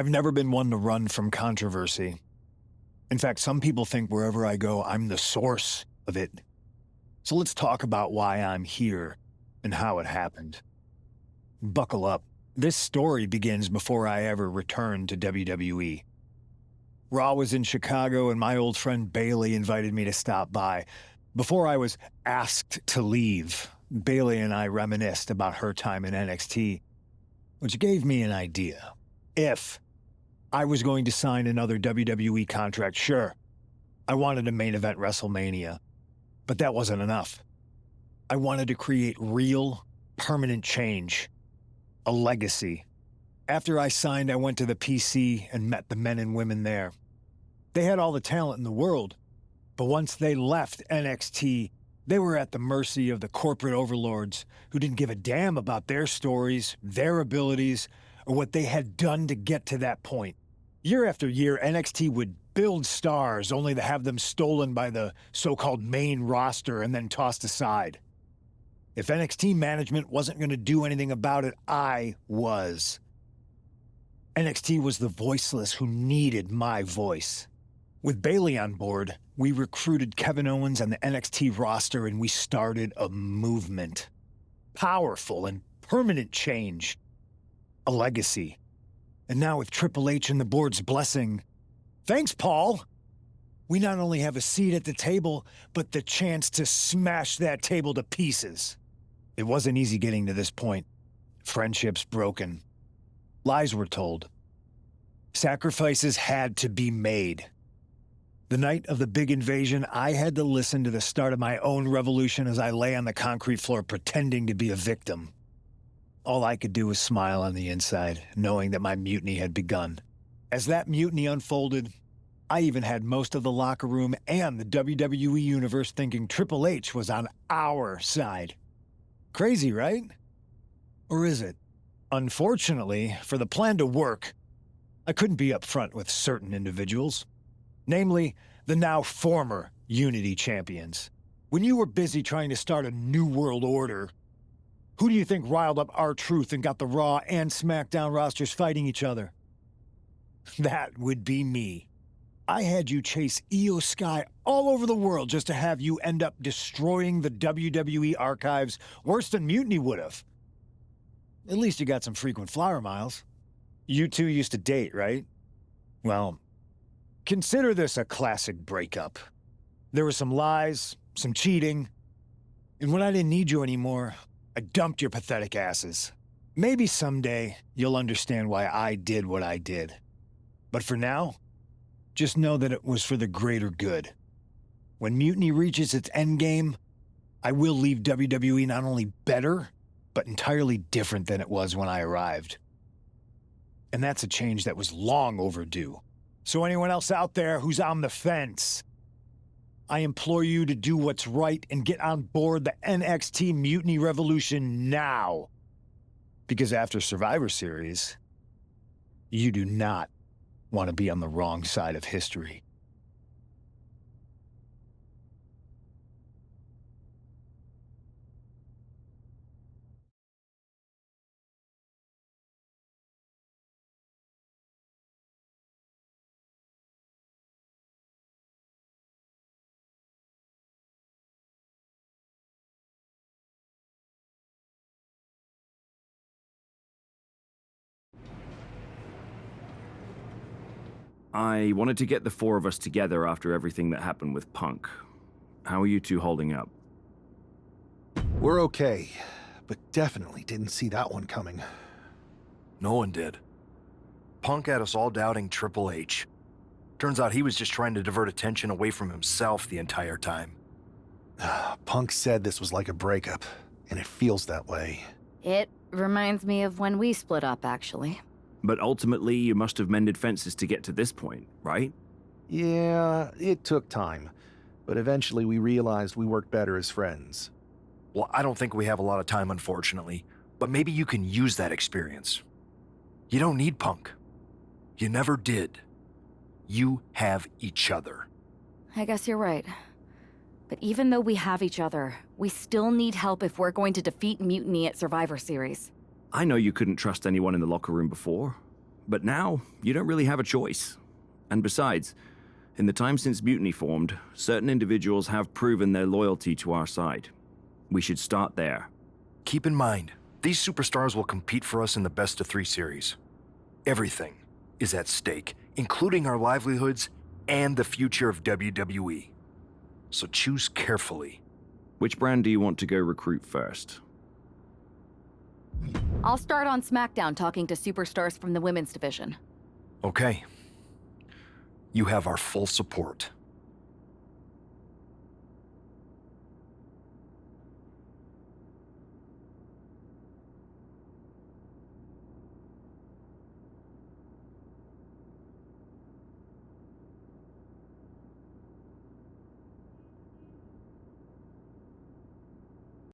I've never been one to run from controversy. In fact, some people think wherever I go, I'm the source of it. So let's talk about why I'm here and how it happened. Buckle up. This story begins before I ever returned to WWE. Raw was in Chicago and my old friend Bailey invited me to stop by. Before I was asked to leave, Bailey and I reminisced about her time in NXT, which gave me an idea. If I was going to sign another WWE contract, sure, I wanted to main event WrestleMania, but that wasn't enough. I wanted to create real, permanent change, a legacy. After I signed, I went to the PC and met the men and women there. They had all the talent in the world, but once they left NXT, they were at the mercy of the corporate overlords who didn't give a damn about their stories, their abilities, or what they had done to get to that point. Year after year, NXT would build stars only to have them stolen by the so-called main roster and then tossed aside. If NXT management wasn't going to do anything about it, I was. NXT was the voiceless who needed my voice. With Bailey on board, we recruited Kevin Owens and the NXT roster and we started a movement. Powerful and permanent change. A legacy. And now with Triple H and the board's blessing, thanks, Paul! We not only have a seat at the table, but the chance to smash that table to pieces. It wasn't easy getting to this point. Friendships broken. Lies were told. Sacrifices had to be made. The night of the big invasion, I had to listen to the start of my own revolution as I lay on the concrete floor pretending to be a victim. All I could do was smile on the inside, knowing that my mutiny had begun. As that mutiny unfolded, I even had most of the locker room and the WWE Universe thinking Triple H was on our side. Crazy, right? Or is it? Unfortunately, for the plan to work, I couldn't be upfront with certain individuals. Namely, the now former Unity champions. When you were busy trying to start a new world order, who do you think riled up R-Truth and got the Raw and SmackDown rosters fighting each other? That would be me. I had you chase Io Sky all over the world just to have you end up destroying the WWE archives worse than Mutiny would have. At least you got some frequent flyer miles. You two used to date, right? Well, consider this a classic breakup. There were some lies, some cheating, and when I didn't need you anymore, I dumped your pathetic asses. Maybe someday you'll understand why I did what I did. But for now, just know that it was for the greater good. When Mutiny reaches its endgame, I will leave WWE not only better, but entirely different than it was when I arrived. And that's a change that was long overdue. So anyone else out there who's on the fence, I implore you to do what's right and get on board the NXT Mutiny Revolution now. Because after Survivor Series, you do not want to be on the wrong side of history. I wanted to get the four of us together after everything that happened with Punk. How are you two holding up? We're okay, but definitely didn't see that one coming. No one did. Punk had us all doubting Triple H. Turns out he was just trying to divert attention away from himself the entire time. Punk said this was like a breakup, and it feels that way. It reminds me of when we split up, actually. But ultimately, you must have mended fences to get to this point, right? Yeah, it took time, but eventually we realized we worked better as friends. Well, I don't think we have a lot of time, unfortunately, but maybe you can use that experience. You don't need Punk. You never did. You have each other. I guess you're right. But even though we have each other, we still need help if we're going to defeat Mutiny at Survivor Series. I know you couldn't trust anyone in the locker room before, But now, you don't really have a choice. And besides, in the time since Mutiny formed, certain individuals have proven their loyalty to our side. We should start there. Keep in mind, these superstars will compete for us in the best-of-3 series. Everything is at stake, including our livelihoods and the future of WWE. So choose carefully. Which brand do you want to go recruit first? I'll start on SmackDown talking to superstars from the women's division. Okay. You have our full support.